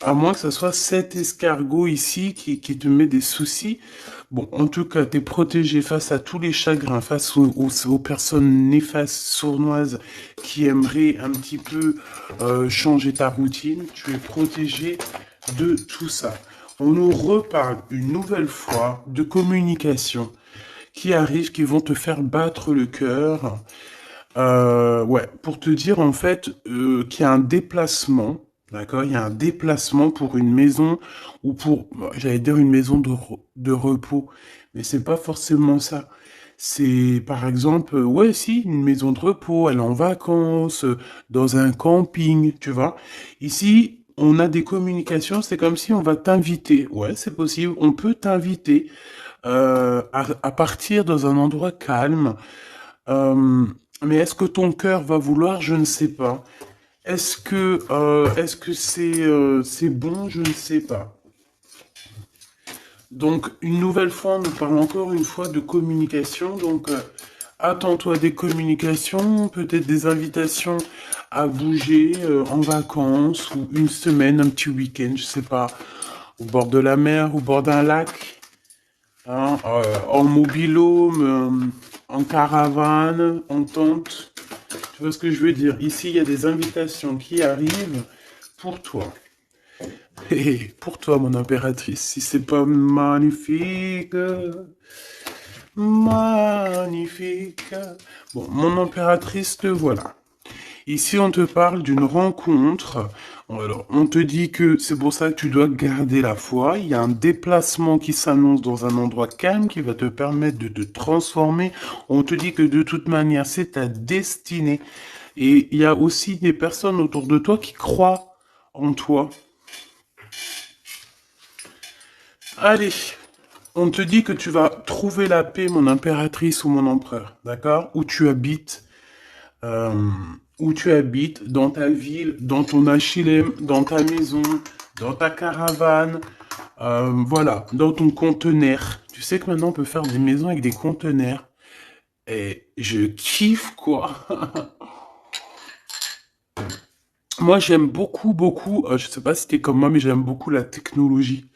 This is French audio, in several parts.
À moins que ce soit cet escargot ici qui te met des soucis. Bon, en tout cas, tu es protégé face à tous les chagrins, face aux personnes néfastes, sournoises, qui aimeraient un petit peu changer ta routine. Tu es protégé de tout ça. On nous reparle une nouvelle fois de communication qui arrivent, qui vont te faire battre le cœur. Ouais, pour te dire en fait qu'il y a un déplacement, d'accord? Il y a un déplacement pour une maison ou pour, j'allais dire une maison de repos, mais c'est pas forcément ça. C'est par exemple, ouais, si, une maison de repos, elle est en vacances, dans un camping, tu vois. Ici, on a des communications, c'est comme si on va t'inviter. Ouais, c'est possible, on peut t'inviter à partir dans un endroit calme. Euh, mais est-ce que ton cœur va vouloir? Je ne sais pas. Est-ce que c'est bon? Je ne sais pas. Donc une nouvelle fois, on nous parle encore une fois de communication. Donc attends-toi des communications, peut-être des invitations à bouger en vacances ou une semaine, un petit week-end, je sais pas, au bord de la mer, au bord d'un lac. Hein, en mobilhome, en caravane, en tente. Tu vois ce que je veux dire? Ici, il y a des invitations qui arrivent pour toi. Et pour toi, mon impératrice, si c'est pas magnifique, magnifique. Bon, mon impératrice, te voilà. Ici, on te parle d'une rencontre. Alors, on te dit que c'est pour ça que tu dois garder la foi. Il y a un déplacement qui s'annonce dans un endroit calme qui va te permettre de te transformer. On te dit que de toute manière, c'est ta destinée. Et il y a aussi des personnes autour de toi qui croient en toi. Allez, on te dit que tu vas trouver la paix, mon impératrice ou mon empereur, d'accord? Euh, où tu habites, dans ta ville, dans ton HLM, dans ta maison, dans ta caravane, voilà, dans ton conteneur. Tu sais que maintenant on peut faire des maisons avec des conteneurs. Et je kiffe quoi. Moi j'aime beaucoup, beaucoup, je sais pas si t'es comme moi, mais j'aime beaucoup la technologie.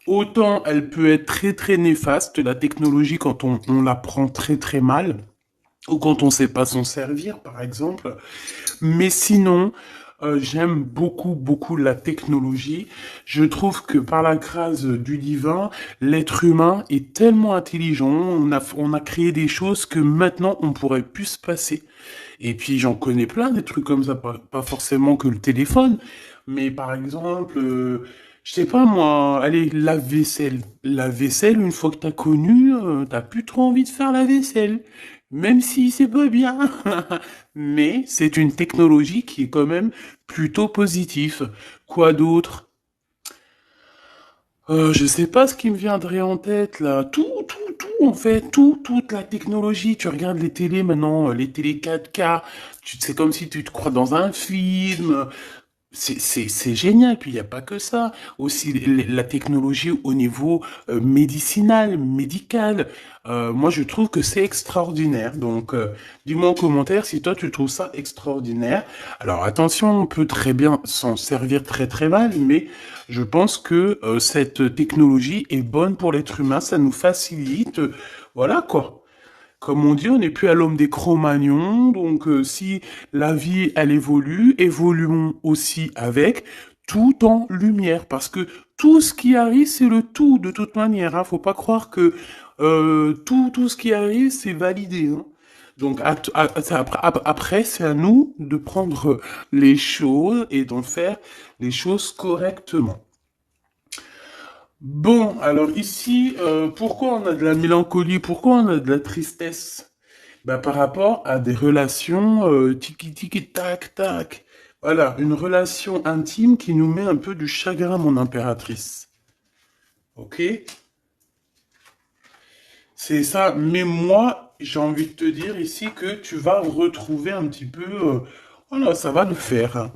Autant elle peut être très très néfaste, la technologie, quand on la prend très très mal, ou quand on sait pas s'en servir, par exemple. Mais sinon, j'aime beaucoup, beaucoup la technologie. Je trouve que par la grâce du divin, l'être humain est tellement intelligent. On a créé des choses que maintenant on pourrait plus se passer. Et puis j'en connais plein des trucs comme ça, pas forcément que le téléphone, mais par exemple, je sais pas moi, allez, lave-vaisselle. La vaisselle, une fois que t'as connu, t'as plus trop envie de faire la vaisselle. Même si c'est pas bien. Mais c'est une technologie qui est quand même plutôt positive. Quoi d'autre? Je sais pas ce qui me viendrait en tête là. Tout en fait, toute la technologie. Tu regardes les télés maintenant, les télés 4K. C'est comme si tu te crois dans un film. C'est génial. Puis il n'y a pas que ça. Aussi la technologie au niveau médicinal, médical. Moi, je trouve que c'est extraordinaire. Donc, dis-moi en commentaire si toi, tu trouves ça extraordinaire. Alors, attention, on peut très bien s'en servir très très mal, mais je pense que cette technologie est bonne pour l'être humain. Ça nous facilite. Voilà quoi. Comme on dit, on n'est plus à l'homme des Cro-Magnons, donc si la vie, elle évolue, évoluons aussi avec, tout en lumière, parce que tout ce qui arrive, c'est le tout, de toute manière, hein. Faut pas croire que tout ce qui arrive, c'est validé, hein. Donc après, c'est à nous de prendre les choses et d'en faire les choses correctement. Bon, alors ici, pourquoi on a de la mélancolie, pourquoi on a de la tristesse? Bah, par rapport à des relations tiki tiki tac tac. Voilà, une relation intime qui nous met un peu du chagrin, mon impératrice. Ok? C'est ça. Mais moi, j'ai envie de te dire ici que tu vas retrouver un petit peu. Voilà, ça va le faire, hein.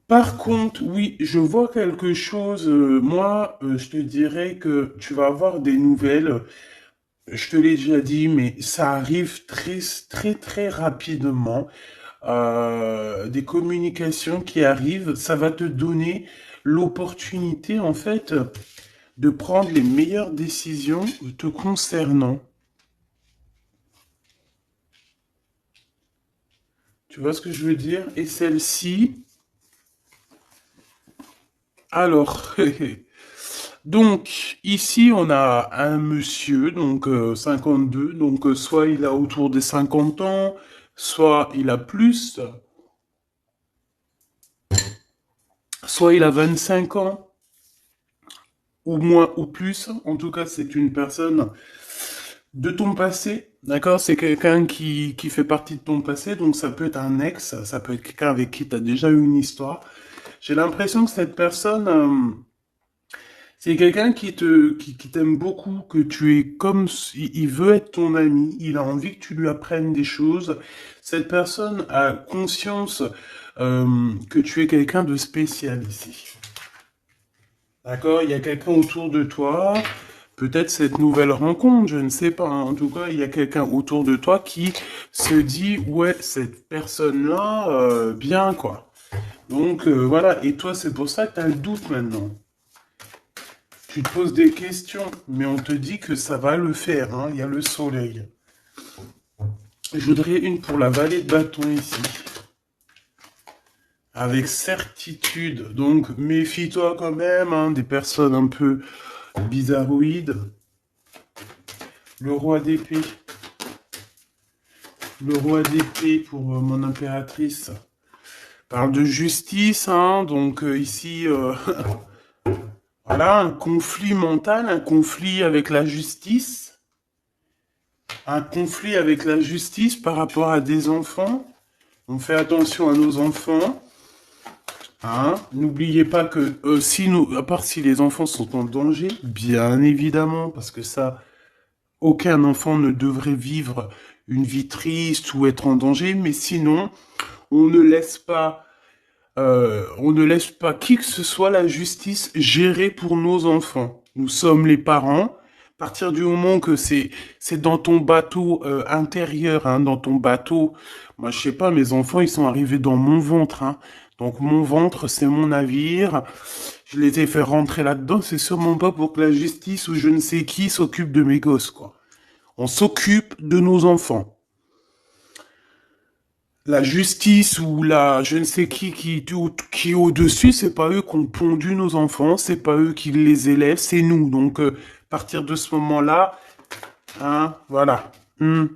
Par contre, oui, je vois quelque chose. Moi, je te dirais que tu vas avoir des nouvelles. Je te l'ai déjà dit, mais ça arrive très, très, très rapidement. des communications qui arrivent, ça va te donner l'opportunité, en fait, de prendre les meilleures décisions te concernant. Tu vois ce que je veux dire? Et celle-ci, alors, donc, ici, on a un monsieur, donc 52, donc soit il a autour des 50 ans, soit il a plus, soit il a 25 ans, ou moins, ou plus. En tout cas, c'est une personne de ton passé, d'accord? C'est quelqu'un qui fait partie de ton passé, donc ça peut être un ex, ça peut être quelqu'un avec qui tu as déjà eu une histoire. J'ai l'impression que cette personne, c'est quelqu'un qui t'aime beaucoup, que tu es comme, il veut être ton ami, il a envie que tu lui apprennes des choses. Cette personne a conscience que tu es quelqu'un de spécial ici. D'accord? Il y a quelqu'un autour de toi, peut-être cette nouvelle rencontre, je ne sais pas. En tout cas, il y a quelqu'un autour de toi qui se dit, ouais, cette personne-là, bien, quoi. Donc, voilà. Et toi, c'est pour ça que tu as le doute maintenant. Tu te poses des questions, mais on te dit que ça va le faire, hein. Il y a le soleil. Je voudrais une pour la vallée de bâton ici. Avec certitude. Donc, méfie-toi quand même, hein, des personnes un peu bizarroïdes. Le roi d'épée. Le roi d'épée pour mon impératrice. Parle de justice, hein, donc ici, voilà, un conflit mental, un conflit avec la justice. Un conflit avec la justice par rapport à des enfants. On fait attention à nos enfants. Hein? N'oubliez pas que si nous, à part si les enfants sont en danger, bien évidemment, parce que ça, aucun enfant ne devrait vivre une vie triste ou être en danger, mais sinon, on ne laisse pas qui que ce soit la justice gérer pour nos enfants. Nous sommes les parents. À partir du moment que c'est dans ton bateau intérieur, hein, dans ton bateau, moi je sais pas, mes enfants ils sont arrivés dans mon ventre, hein. Donc mon ventre c'est mon navire. Je les ai fait rentrer là-dedans. C'est sûrement pas pour que la justice ou je ne sais qui s'occupe de mes gosses, quoi. On s'occupe de nos enfants. La justice ou la je ne sais qui est au-dessus, c'est pas eux qui ont pondu nos enfants, c'est pas eux qui les élèvent, c'est nous. Donc, à partir de ce moment-là, hein, voilà. On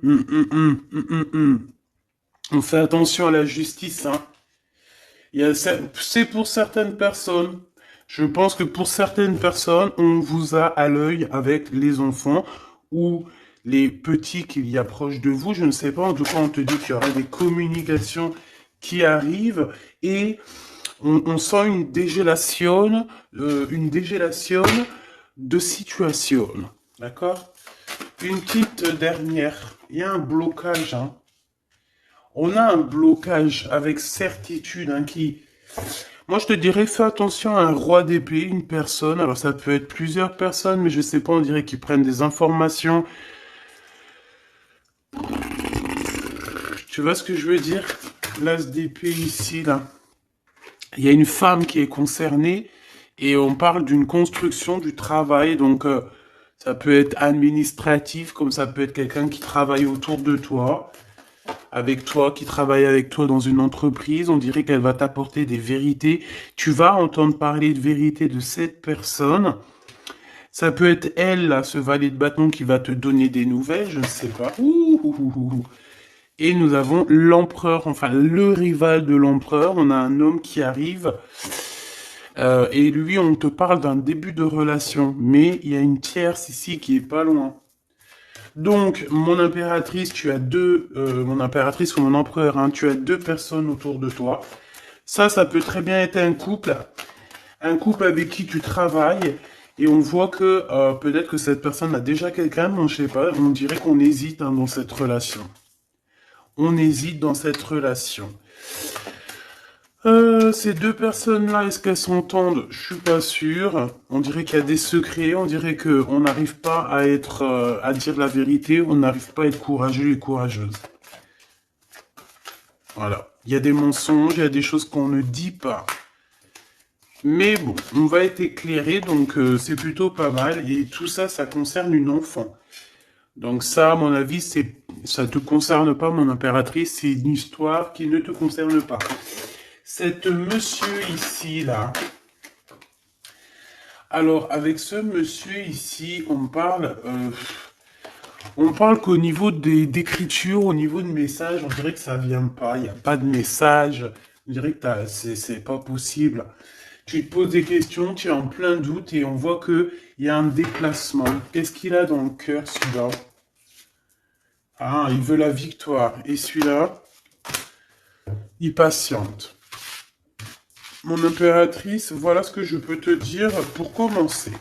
fait attention à la justice, hein. C'est pour certaines personnes. Je pense que pour certaines personnes, on vous a à l'œil avec les enfants ou les petits qu'il y a proche de vous. Je ne sais pas. En tout cas, on te dit qu'il y aura des communications qui arrivent et on sent une dégélation de situation. D'accord? Une petite dernière. Il y a un blocage, hein. On a un blocage avec certitude, hein, qui... Moi, je te dirais, fais attention à un roi d'épée, une personne. Alors, ça peut être plusieurs personnes, mais je sais pas, on dirait qu'ils prennent des informations. Tu vois ce que je veux dire? L'as d'épée ici, là. Il y a une femme qui est concernée et on parle d'une construction du travail. Donc, ça peut être administratif, comme ça peut être quelqu'un qui travaille autour de toi. Avec toi, qui travaille avec toi dans une entreprise, on dirait qu'elle va t'apporter des vérités. Tu vas entendre parler de vérité de cette personne. Ça peut être elle, là, ce valet de bâton qui va te donner des nouvelles, je ne sais pas. Et nous avons l'empereur, enfin le rival de l'empereur. On a un homme qui arrive. Et lui, on te parle d'un début de relation. Mais il y a une tierce ici qui est pas loin. Donc, mon impératrice, tu as mon impératrice ou mon empereur, hein, tu as deux personnes autour de toi. Ça peut très bien être un couple avec qui tu travailles, et on voit que peut-être que cette personne a déjà quelqu'un, mais je sais pas, on dirait qu'on hésite, hein, dans cette relation. On hésite dans cette relation. Ces deux personnes-là, est-ce qu'elles s'entendent? Je suis pas sûr. On dirait qu'il y a des secrets. On dirait que on n'arrive pas à à dire la vérité. On n'arrive pas à être courageux et courageuse. Voilà. Il y a des mensonges, il y a des choses qu'on ne dit pas. Mais bon, on va être éclairé, donc c'est plutôt pas mal. Et tout ça, ça concerne une enfant. Donc ça, à mon avis, ça te concerne pas, mon impératrice. C'est une histoire qui ne te concerne pas. Cet monsieur ici, là. Alors, avec ce monsieur ici, on parle qu'au niveau d'écriture, au niveau de message, on dirait que ça vient pas. Il n'y a pas de message. On dirait que c'est pas possible. Tu te poses des questions, tu es en plein doute et on voit que il y a un déplacement. Qu'est-ce qu'il a dans le cœur, celui-là? Ah, il veut la victoire. Et celui-là, il patiente. Mon impératrice, voilà ce que je peux te dire pour commencer.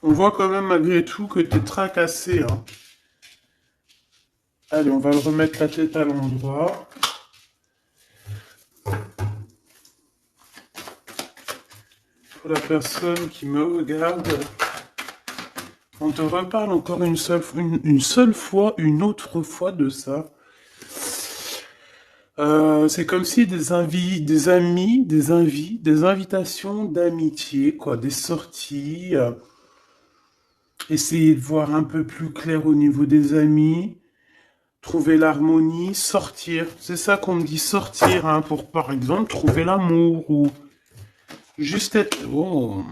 On voit quand même malgré tout que tu es tracassé, hein. Allez, on va le remettre la tête à l'endroit. Pour la personne qui me regarde, on te reparle encore une seule fois, une autre fois de ça. C'est comme si des invitations d'amitié, quoi, des sorties. Essayer de voir un peu plus clair au niveau des amis, trouver l'harmonie, sortir. C'est ça qu'on me dit, sortir, hein, pour par exemple trouver l'amour ou juste être. Oh.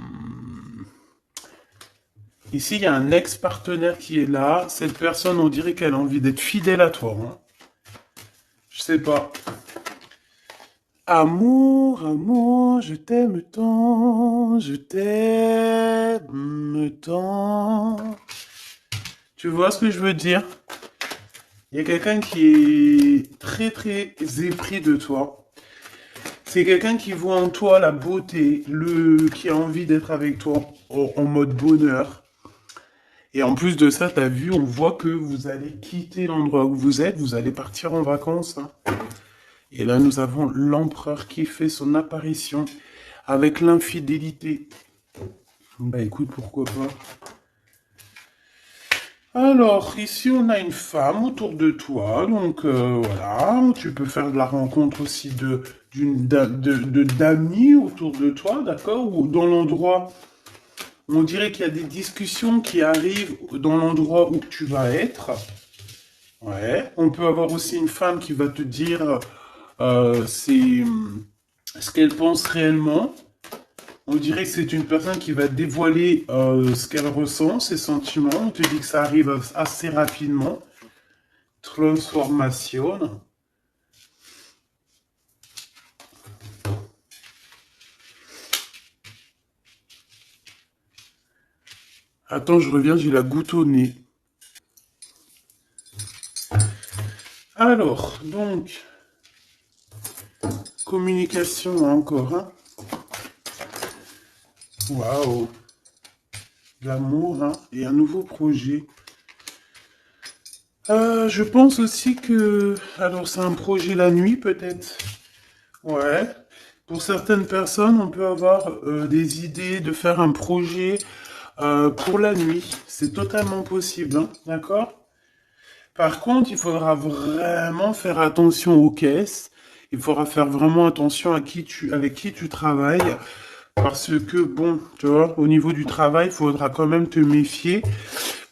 Ici, il y a un ex-partenaire qui est là. Cette personne, on dirait qu'elle a envie d'être fidèle à toi, hein. Je sais pas. Amour, amour, je t'aime tant, je t'aime tant. Tu vois ce que je veux dire? Il y a quelqu'un qui est très très épris de toi. C'est quelqu'un qui voit en toi la beauté, qui a envie d'être avec toi en mode bonheur. Et en plus de ça, t'as vu, on voit que vous allez quitter l'endroit où vous êtes, vous allez partir en vacances, hein. Et là, nous avons l'empereur qui fait son apparition avec l'infidélité. Bah écoute, pourquoi pas. Alors, ici, on a une femme autour de toi, donc voilà, tu peux faire de la rencontre aussi d'amis autour de toi, d'accord? Ou dans l'endroit, on dirait qu'il y a des discussions qui arrivent dans l'endroit où tu vas être. Ouais, on peut avoir aussi une femme qui va te dire ce qu'elle pense réellement. On dirait que c'est une personne qui va dévoiler ce qu'elle ressent, ses sentiments. On te dit que ça arrive assez rapidement. Transformation. Attends, je reviens, j'ai la goutte au nez. Alors, donc, communication encore, hein. Waouh. L'amour, hein, et un nouveau projet. Je pense aussi que... Alors, c'est un projet la nuit, peut-être. Ouais. Pour certaines personnes, on peut avoir des idées de faire un projet pour la nuit. C'est totalement possible, hein, d'accord? Par contre, il faudra vraiment faire attention aux caisses. Il faudra faire vraiment attention avec qui tu travailles. Parce que, bon, tu vois, au niveau du travail, il faudra quand même te méfier.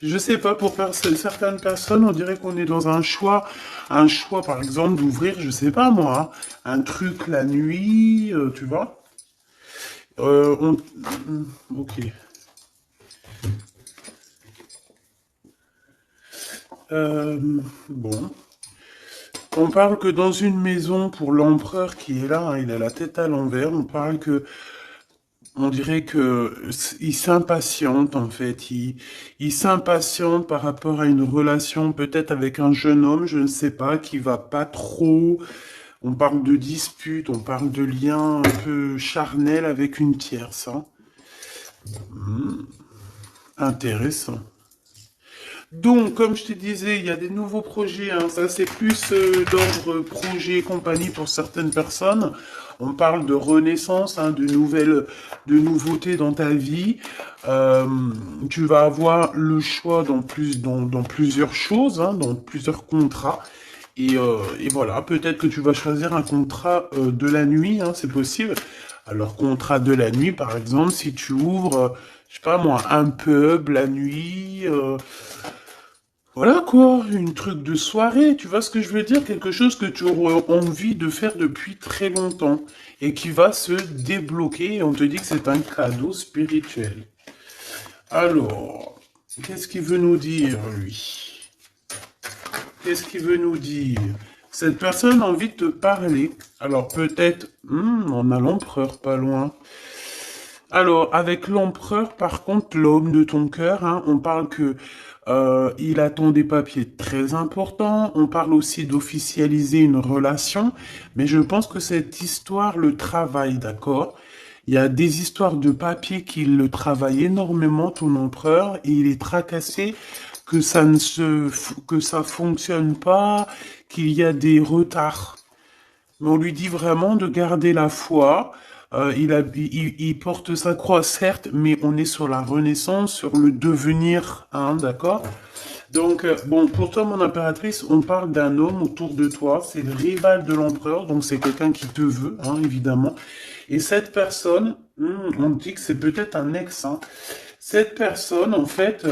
Je sais pas, pour certaines personnes, on dirait qu'on est dans un choix par exemple d'ouvrir, je sais pas moi, hein, un truc la nuit, tu vois. Euh, on- Ok. Euh, bon. On parle que dans une maison pour l'empereur qui est là, hein, il a la tête à l'envers, on dirait que il s'impatiente en fait, il s'impatiente par rapport à une relation peut-être avec un jeune homme, je ne sais pas, qui va pas trop. On parle de dispute, on parle de lien un peu charnel avec une tierce, hein. Intéressant. Donc, comme je te disais, il y a des nouveaux projets, hein. Ça, c'est plus d'ordre projet et compagnie pour certaines personnes. On parle de renaissance, hein, de nouveautés dans ta vie. Euh, Tu vas avoir le choix dans plusieurs choses, hein, dans plusieurs contrats. Et voilà, peut-être que tu vas choisir un contrat de la nuit, hein, c'est possible. Alors, contrat de la nuit, par exemple, si tu ouvres, je sais pas moi, un pub la nuit. Voilà quoi, une truc de soirée, tu vois ce que je veux dire? Quelque chose que tu aurais envie de faire depuis très longtemps et qui va se débloquer et on te dit que c'est un cadeau spirituel. Alors, qu'est-ce qu'il veut nous dire, lui? Qu'est-ce qu'il veut nous dire? Cette personne a envie de te parler. Alors peut-être, on a l'empereur pas loin. Alors, avec l'empereur, par contre, l'homme de ton cœur, hein, on parle que il attend des papiers très importants. On parle aussi d'officialiser une relation, mais je pense que cette histoire le travaille, d'accord? Il y a des histoires de papiers qui le travaillent énormément, ton empereur, et il est tracassé que ça fonctionne pas, qu'il y a des retards. Mais on lui dit vraiment de garder la foi. Il porte sa croix, certes, mais on est sur la renaissance, sur le devenir, hein, d'accord? Donc, bon, pour toi, mon impératrice, on parle d'un homme autour de toi. C'est le rival de l'empereur, donc c'est quelqu'un qui te veut, hein, évidemment. Et cette personne, on dit que c'est peut-être un ex, hein. Cette personne, en fait,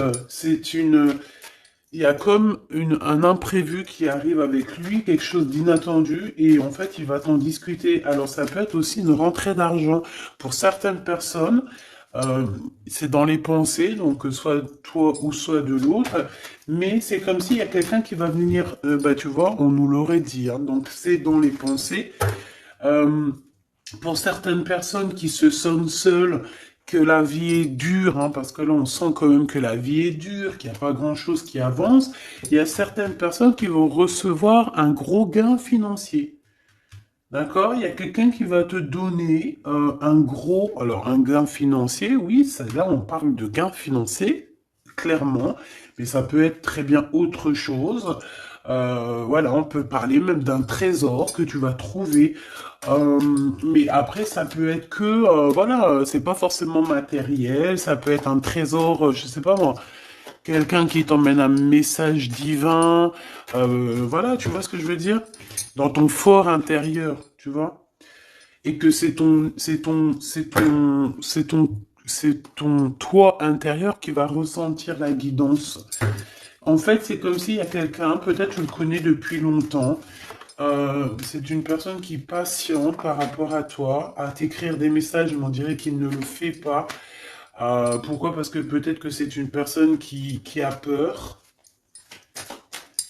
il y a comme un imprévu qui arrive avec lui, quelque chose d'inattendu, et en fait, il va t'en discuter. Alors, ça peut être aussi une rentrée d'argent. Pour certaines personnes, euh, c'est dans les pensées, donc soit toi ou soit de l'autre, mais c'est comme s'il y a quelqu'un qui va venir, bah tu vois, on nous l'aurait dit, hein. Donc c'est dans les pensées. Euh, pour certaines personnes qui se sentent seules, que la vie est dure, hein, parce que là on sent quand même que la vie est dure, qu'il n'y a pas grand-chose qui avance, il y a certaines personnes qui vont recevoir un gros gain financier. D'accord? Il y a quelqu'un qui va te donner alors un gain financier, oui, ça, là on parle de gain financier, clairement, mais ça peut être très bien autre chose. Voilà, on peut parler même d'un trésor que tu vas trouver. Euh, mais après, ça peut être que, voilà, c'est pas forcément matériel, ça peut être un trésor, je sais pas moi, quelqu'un qui t'emmène un message divin, voilà, tu vois ce que je veux dire? Dans ton fort intérieur, tu vois? Et que c'est ton toi intérieur qui va ressentir la guidance. En fait, c'est comme s'il y a quelqu'un, peut-être tu le connais depuis longtemps, c'est une personne qui patiente par rapport à toi, à t'écrire des messages, mais on dirait qu'il ne le fait pas. Pourquoi? Parce que peut-être que c'est une personne qui a peur.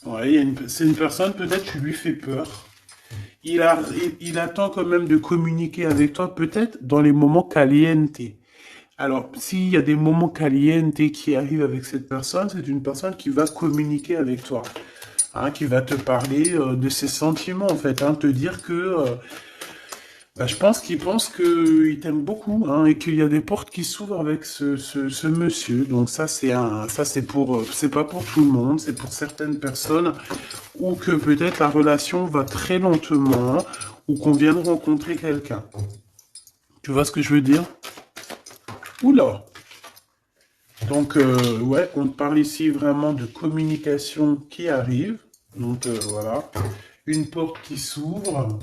Ouais, c'est une personne, peut-être tu lui fais peur. Il attend quand même de communiquer avec toi, peut-être dans les moments caliente. Alors, s'il y a des moments caliente qui arrivent avec cette personne, c'est une personne qui va communiquer avec toi, hein, qui va te parler de ses sentiments, en fait, hein, te dire que bah, je pense qu'il pense qu'il t'aime beaucoup, hein, et qu'il y a des portes qui s'ouvrent avec ce monsieur. Donc ça c'est pas pour tout le monde, c'est pour certaines personnes, ou que peut-être la relation va très lentement, ou qu'on vient de rencontrer quelqu'un. Tu vois ce que je veux dire? Oula! Donc ouais, on parle ici vraiment de communication qui arrive. Donc voilà, une porte qui s'ouvre.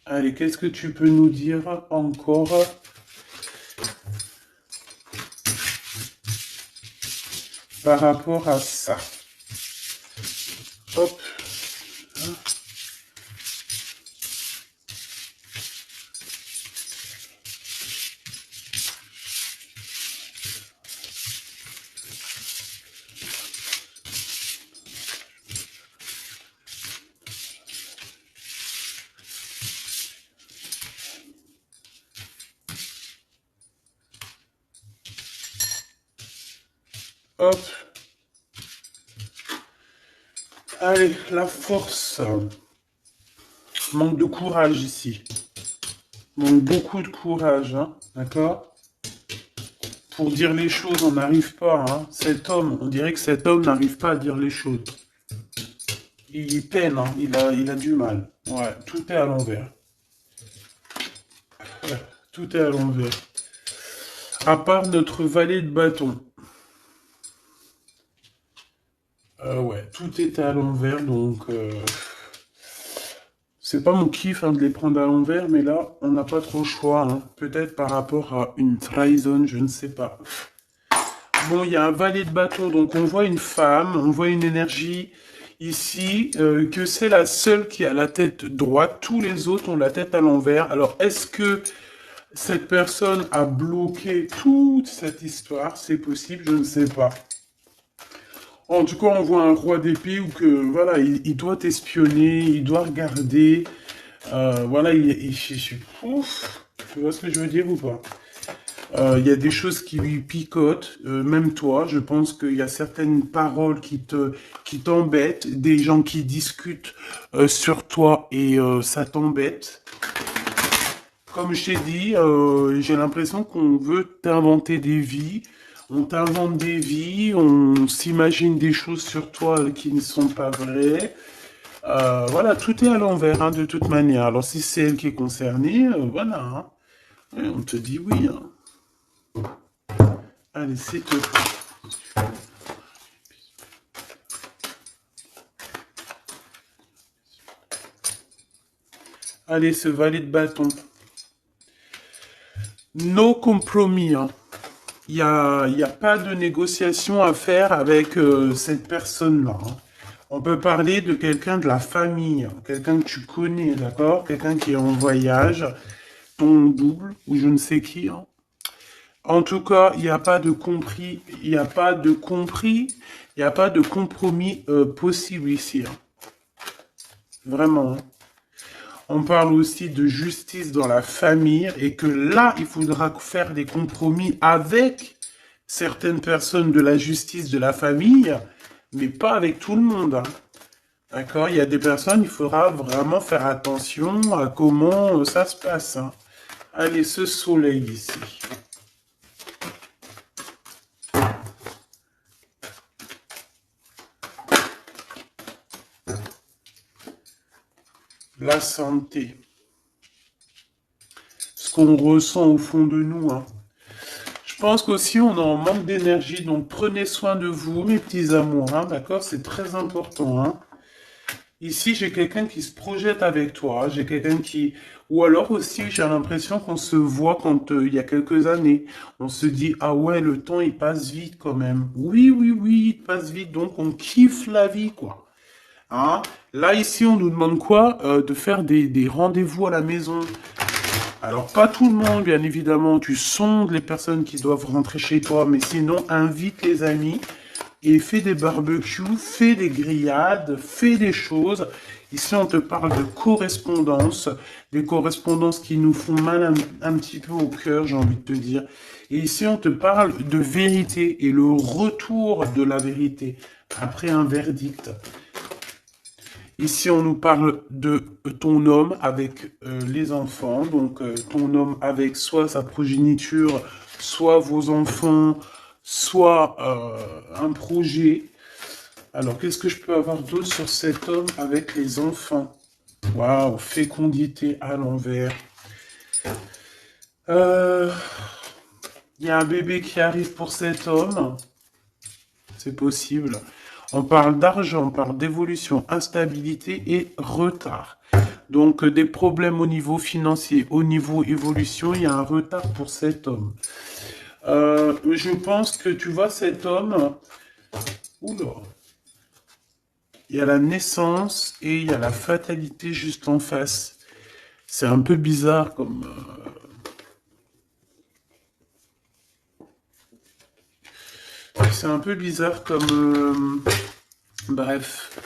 Allez, qu'est-ce que tu peux nous dire encore par rapport à ça? Hop, hop. Allez, la force. Manque de courage ici. Manque beaucoup de courage, hein, d'accord? pour dire les choses, on n'arrive pas, hein. Cet homme, on dirait que cet homme n'arrive pas à dire les choses. Il peine, hein. Il a du mal. Ouais, tout est à l'envers. Ouais, tout est à l'envers. À part notre valet de bâton. Ouais, tout est à l'envers, donc c'est pas mon kiff hein, de les prendre à l'envers, mais là, on n'a pas trop le choix. Hein. Peut-être par rapport à une trahison, je ne sais pas. Bon, il y a un valet de bâton, donc on voit une femme, on voit une énergie ici, que c'est la seule qui a la tête droite, tous les autres ont la tête à l'envers. Alors, est-ce que cette personne a bloqué toute cette histoire? C'est possible, je ne sais pas. En tout cas, on voit un roi d'épée où que, voilà, il doit espionner, il doit regarder. Voilà, ouf, tu vois ce que je veux dire ou pas? Il y a des choses qui lui picotent, même toi, je pense qu'il y a certaines paroles qui t'embêtent, des gens qui discutent sur toi et ça t'embête. Comme je t'ai dit, j'ai l'impression qu'on veut t'inventer des vies. On t'invente des vies, on s'imagine des choses sur toi qui ne sont pas vraies. Voilà, tout est à l'envers, hein, de toute manière. Alors si c'est elle qui est concernée, voilà. Hein. Ouais, on te dit oui. Hein. Allez, c'est tout. Allez, ce valet de bâton. No compromis. Hein. Il y a pas de négociation à faire avec cette personne-là. Hein. On peut parler de quelqu'un de la famille, quelqu'un que tu connais, d'accord? Quelqu'un qui est en voyage, ton double, ou je ne sais qui. Hein. En tout cas, il n'y a pas de compris, il n'y a pas de compris, il n'y a pas de compromis possible ici. Hein. Vraiment. Hein. On parle aussi de justice dans la famille et que là, il faudra faire des compromis avec certaines personnes de la justice de la famille, mais pas avec tout le monde. Hein. D'accord? Il y a des personnes, il faudra vraiment faire attention à comment ça se passe. Hein. Allez, ce soleil ici. La santé. Ce qu'on ressent au fond de nous. Hein. Je pense qu'aussi on est en manque d'énergie, donc prenez soin de vous, mes petits amours, hein, d'accord? C'est très important. Hein. Ici, j'ai quelqu'un qui se projette avec toi, j'ai quelqu'un qui... Ou alors aussi, j'ai l'impression qu'on se voit quand il y a quelques années. On se dit, ah ouais, le temps, il passe vite quand même. Oui, oui, oui, il passe vite, donc on kiffe la vie, quoi. Hein? Là, ici, on nous demande quoi? De faire des rendez-vous à la maison. Alors, pas tout le monde, bien évidemment. Tu sondes les personnes qui doivent rentrer chez toi, mais sinon, invite les amis et fais des barbecues, fais des grillades, fais des choses. Ici, on te parle de correspondance, des correspondances qui nous font mal un petit peu au cœur, j'ai envie de te dire. Et ici, on te parle de vérité et le retour de la vérité après un verdict. Ici, on nous parle de ton homme avec les enfants, donc ton homme avec soit sa progéniture, soit vos enfants, soit un projet. Alors, qu'est-ce que je peux avoir d'autre sur cet homme avec les enfants? Waouh, fécondité à l'envers. Il y a un bébé qui arrive pour cet homme. C'est possible. On parle d'argent, on parle d'évolution, instabilité et retard. Donc des problèmes au niveau financier, au niveau évolution, il y a un retard pour cet homme. Je pense que tu vois cet homme... Oula. Il y a la naissance et il y a la fatalité juste en face. C'est un peu bizarre comme... C'est un peu bizarre comme... Bref.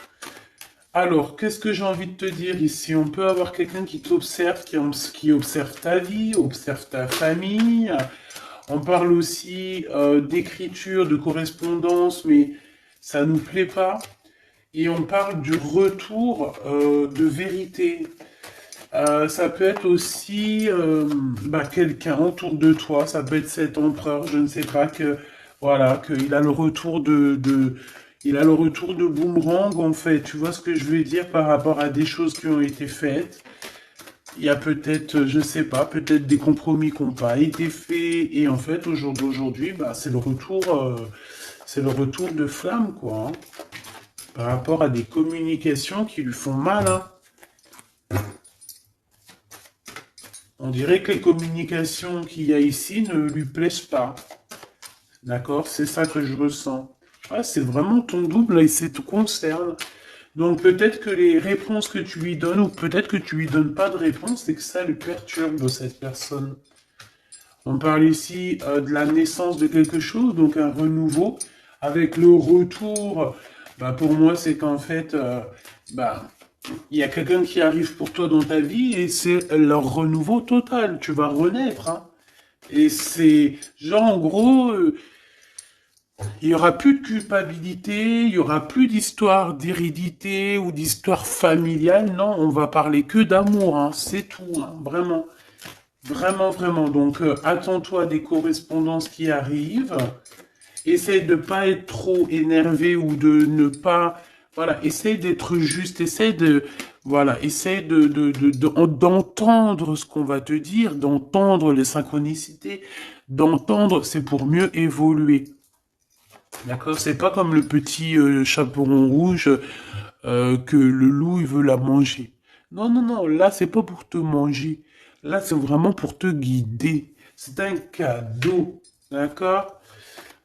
Alors, qu'est-ce que j'ai envie de te dire ici? On peut avoir quelqu'un qui t'observe, qui observe ta vie, observe ta famille. On parle aussi d'écriture, de correspondance, mais ça nous plaît pas. Et on parle du retour de vérité. Ça peut être aussi quelqu'un autour de toi, ça peut être cet empereur, je ne sais pas, que voilà, qu'il a le retour il a le retour de boomerang en fait. Tu vois ce que je veux dire par rapport à des choses qui ont été faites. Il y a peut-être, je sais pas, peut-être des compromis qui n'ont pas été faits et en fait au jour d'aujourd'hui, c'est le retour de flamme quoi, hein, par rapport à des communications qui lui font mal, hein. On dirait que les communications qu'il y a ici ne lui plaisent pas. D'accord? C'est ça que je ressens. Ah, c'est vraiment ton double et ça te concerne. Donc peut-être que les réponses que tu lui donnes, ou peut-être que tu lui donnes pas de réponse, et que ça le perturbe, cette personne. On parle ici de la naissance de quelque chose, donc un renouveau, avec le retour. Pour moi, c'est qu'en fait, bah, il y a quelqu'un qui arrive pour toi dans ta vie et c'est leur renouveau total. Tu vas renaître, hein. Et c'est genre en gros, il y aura plus de culpabilité, il y aura plus d'histoire d'hérédité ou d'histoire familiale. Non, on va parler que d'amour, hein. C'est tout, hein. Vraiment, vraiment, vraiment. Donc attends-toi à des correspondances qui arrivent. Essaye de pas être trop énervé ou de ne pas, voilà, essaye d'être juste, essaye de, voilà, essaye d'entendre ce qu'on va te dire, d'entendre les synchronicités, d'entendre, c'est pour mieux évoluer. D'accord? C'est pas comme le petit chaperon rouge que le loup il veut la manger. Non, non, non, là c'est pas pour te manger. Là c'est vraiment pour te guider. C'est un cadeau. D'accord?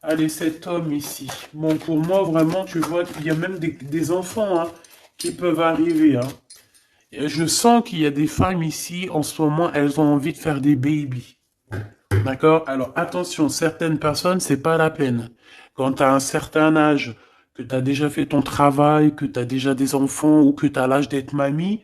Allez, cet homme ici. Bon, pour moi, vraiment, tu vois, il y a même des enfants hein, qui peuvent arriver. Hein. Et je sens qu'il y a des femmes ici, en ce moment, elles ont envie de faire des babies. D'accord? Alors, attention, certaines personnes, c'est pas la peine. Quand tu as un certain âge, que tu as déjà fait ton travail, que tu as déjà des enfants ou que tu as l'âge d'être mamie,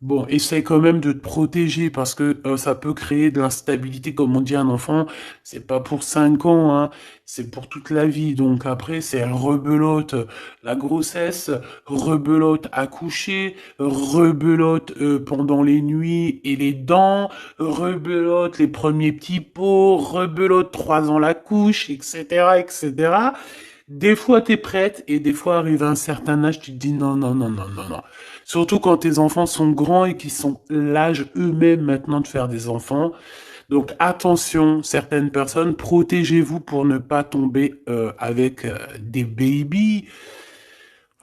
bon, essaie quand même de te protéger parce que ça peut créer de l'instabilité, comme on dit à un enfant. C'est pas pour 5 ans, hein, c'est pour toute la vie. Donc après, c'est rebelote la grossesse, rebelote accoucher, rebelote pendant les nuits et les dents, rebelote les premiers petits pots, rebelote 3 ans la couche, etc., etc. Des fois, t'es prête et des fois, arrivé à un certain âge, tu te dis non, non, non, non, non, non. Surtout quand tes enfants sont grands et qu'ils sont l'âge eux-mêmes maintenant de faire des enfants. Donc attention, certaines personnes, protégez-vous pour ne pas tomber avec des babies.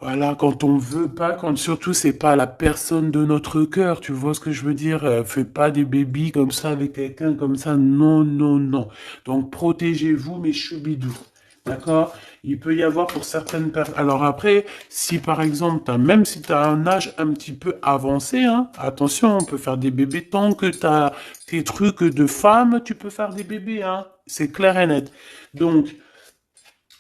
Voilà, quand on veut pas, quand surtout c'est pas la personne de notre cœur, tu vois ce que je veux dire? Fais pas des bébés comme ça avec quelqu'un comme ça, non, non, non. Donc protégez-vous, mes choubidous. D'accord? Il peut y avoir pour certaines personnes. Alors après, si par exemple, même si tu as un âge un petit peu avancé, hein, attention, on peut faire des bébés tant que tu as tes trucs de femme, tu peux faire des bébés, hein. C'est clair et net. Donc,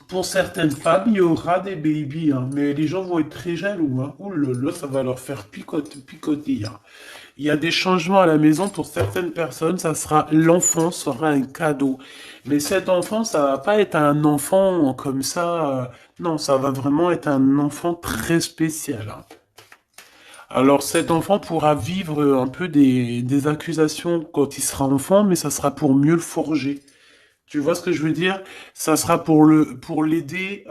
pour certaines femmes, il y aura des babies, hein, mais les gens vont être très jaloux. Hein. Ouh là là, ça va leur faire picoter. Hein. Il y a des changements à la maison pour certaines personnes. L'enfant sera un cadeau. Mais cet enfant, ça va pas être un enfant comme ça. Non, ça va vraiment être un enfant très spécial. Hein. Alors cet enfant pourra vivre un peu des accusations quand il sera enfant, mais ça sera pour mieux le forger. Tu vois ce que je veux dire? Ça sera pour l'aider,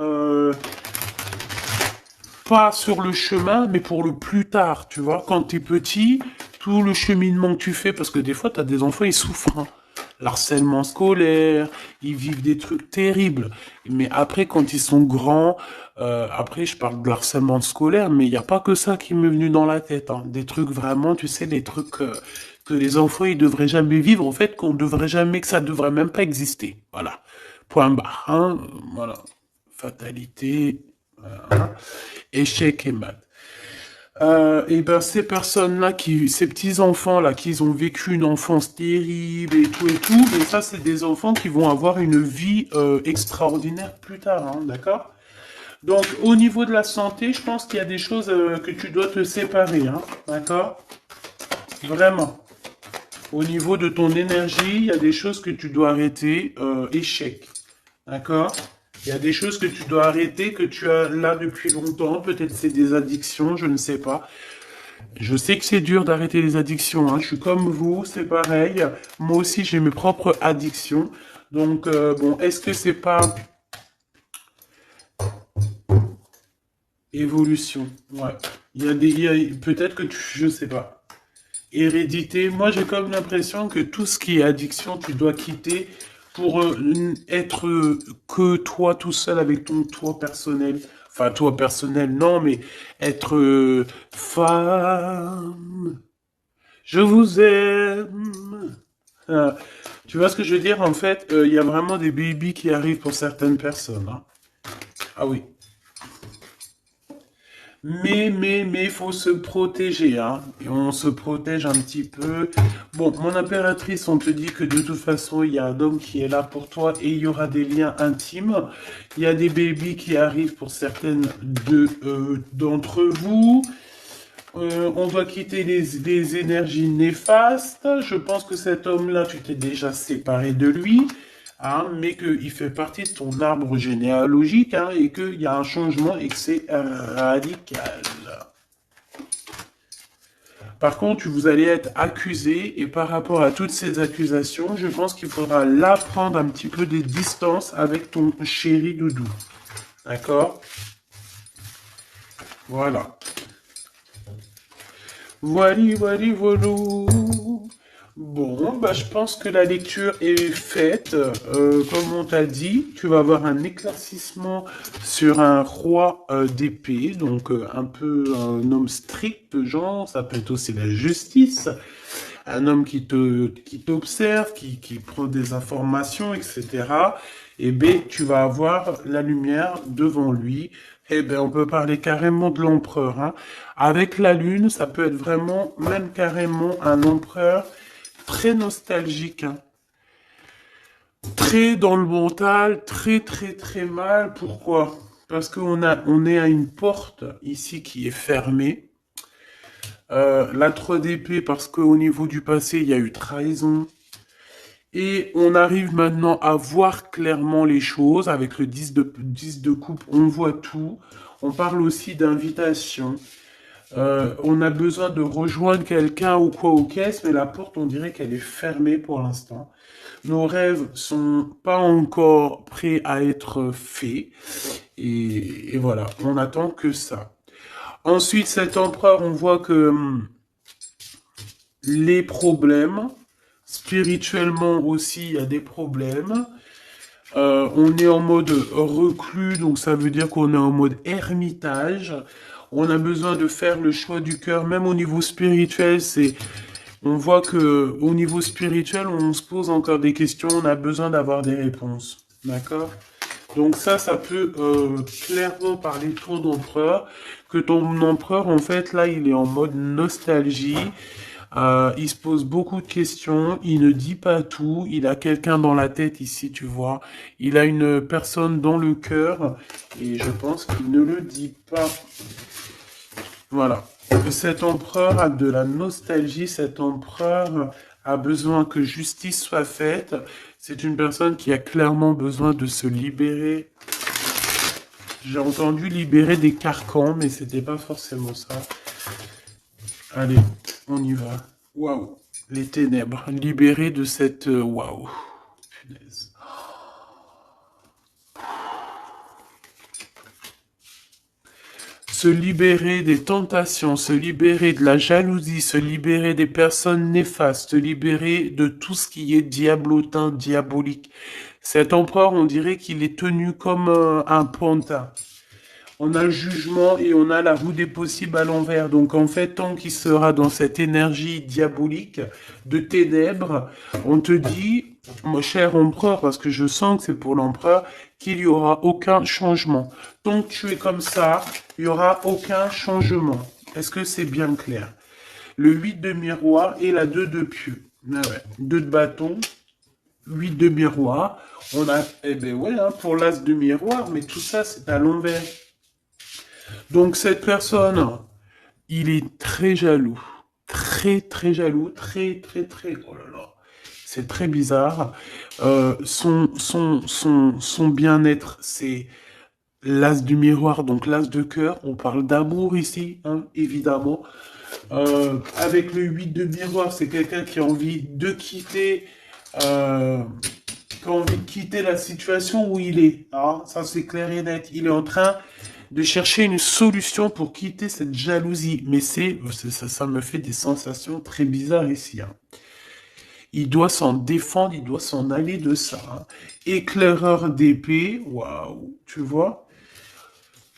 pas sur le chemin, mais pour le plus tard. Tu vois, quand t'es petit, tout le cheminement que tu fais, parce que des fois, t'as des enfants, ils souffrent. Hein. L'harcèlement scolaire, ils vivent des trucs terribles. Mais après, quand ils sont grands, après, je parle de harcèlement scolaire, mais il n'y a pas que ça qui m'est venu dans la tête. Hein. Des trucs vraiment, tu sais, des trucs que les enfants, ils devraient jamais vivre, en fait, qu'on devrait jamais, que ça devrait même pas exister. Voilà. Point barre. Hein. Voilà. Fatalité, voilà. Échec et mat. Et ben ces personnes-là, ces petits-enfants-là, qui ont vécu une enfance terrible et tout, mais ça, c'est des enfants qui vont avoir une vie extraordinaire plus tard, hein, d'accord? Donc, au niveau de la santé, je pense qu'il y a des choses que tu dois te séparer, hein, d'accord? Vraiment. Au niveau de ton énergie, il y a des choses que tu dois arrêter, échec, d'accord? Il y a des choses que tu dois arrêter, que tu as là depuis longtemps, peut-être c'est des addictions, je ne sais pas. Je sais que c'est dur d'arrêter les addictions, hein. Je suis comme vous, c'est pareil. Moi aussi, j'ai mes propres addictions. Donc, bon, est-ce que c'est pas évolution? Ouais. Peut-être que je sais pas. Hérédité. Moi, j'ai comme l'impression que tout ce qui est addiction, tu dois quitter pour être que toi tout seul avec ton toi personnel. Enfin, toi personnel, non, mais être femme. Je vous aime. Ah, tu vois ce que je veux dire? En fait, il y a vraiment des babies qui arrivent pour certaines personnes, hein. Ah oui. Mais, faut se protéger, hein. Et on se protège un petit peu. Bon, mon impératrice, on te dit que de toute façon, il y a un homme qui est là pour toi et il y aura des liens intimes. Il y a des babies qui arrivent pour certaines d'entre vous. On doit quitter les énergies néfastes. Je pense que cet homme-là, tu t'es déjà séparé de lui, hein, mais qu'il fait partie de ton arbre généalogique, hein, et qu'il y a un changement et que c'est radical. Par contre, vous allez être accusé, et par rapport à toutes ces accusations, je pense qu'il faudra là prendre un petit peu des distances avec ton chéri doudou. D'accord? Voilà. Voili, voili, voilou. Bon, bah, je pense que la lecture est faite. Comme on t'a dit, tu vas avoir un éclaircissement sur un roi d'épée, donc un peu un homme strict, genre, ça peut être aussi la justice, un homme qui t'observe, qui prend des informations, etc. Et B, tu vas avoir la lumière devant lui. Eh ben, on peut parler carrément de l'empereur, hein. Avec la lune, ça peut être vraiment, même carrément, un empereur très nostalgique, hein. Très dans le mental, très très très mal. Pourquoi? Parce on est à une porte ici qui est fermée. La 3DP parce qu'au niveau du passé, il y a eu trahison. Et on arrive maintenant à voir clairement les choses. Avec le 10 de coupe, on voit tout. On parle aussi d'invitation. On a besoin de rejoindre quelqu'un ou quoi aux caisses, mais la porte, on dirait qu'elle est fermée pour l'instant. Nos rêves sont pas encore prêts à être faits. Et voilà, on attend que ça. Ensuite, cet empereur, on voit que les problèmes, spirituellement aussi, il y a des problèmes. On est en mode reclus, donc ça veut dire qu'on est en mode ermitage. On a besoin de faire le choix du cœur, même au niveau spirituel, on voit que au niveau spirituel, on se pose encore des questions, on a besoin d'avoir des réponses. D'accord? Donc ça peut clairement parler de ton empereur, que ton empereur, en fait, là, il est en mode nostalgie. Il se pose beaucoup de questions, il ne dit pas tout, il a quelqu'un dans la tête ici, tu vois. Il a une personne dans le cœur, et je pense qu'il ne le dit pas. Voilà. Cet empereur a de la nostalgie, cet empereur a besoin que justice soit faite. C'est une personne qui a clairement besoin de se libérer. J'ai entendu libérer des carcans, mais c'était pas forcément ça. Allez, on y va. Waouh, les ténèbres, libérés de cette... Waouh, punaise. Se libérer des tentations, se libérer de la jalousie, se libérer des personnes néfastes, se libérer de tout ce qui est diablotin, diabolique. Cet empereur, on dirait qu'il est tenu comme un pantin. On a le jugement et on a la roue des possibles à l'envers. Donc en fait, tant qu'il sera dans cette énergie diabolique de ténèbres, on te dit, mon cher empereur, parce que je sens que c'est pour l'empereur, qu'il n'y aura aucun changement. Tant que tu es comme ça, il n'y aura aucun changement. Est-ce que c'est bien clair? Le 8 de miroir et la 2 de pieux. Ah ouais. 2 de bâton, 8 de miroir. On a, eh ben ouais, hein, pour l'as de miroir, mais tout ça, c'est à l'envers. Donc cette personne, il est très jaloux. Très, très jaloux. Très, très, très... Oh là là. C'est très bizarre. Son bien-être, c'est L'as du miroir, donc l'as de cœur, on parle d'amour ici, hein, évidemment. Avec le 8 de miroir, c'est quelqu'un qui a envie de quitter, euh, qui a envie de quitter la situation où il est. Ah, ça c'est clair et net. Il est en train de chercher une solution pour quitter cette jalousie. Mais ça me fait des sensations très bizarres ici, hein. Il doit s'en défendre, il doit s'en aller de ça, hein. Éclaireur d'épée, waouh, tu vois.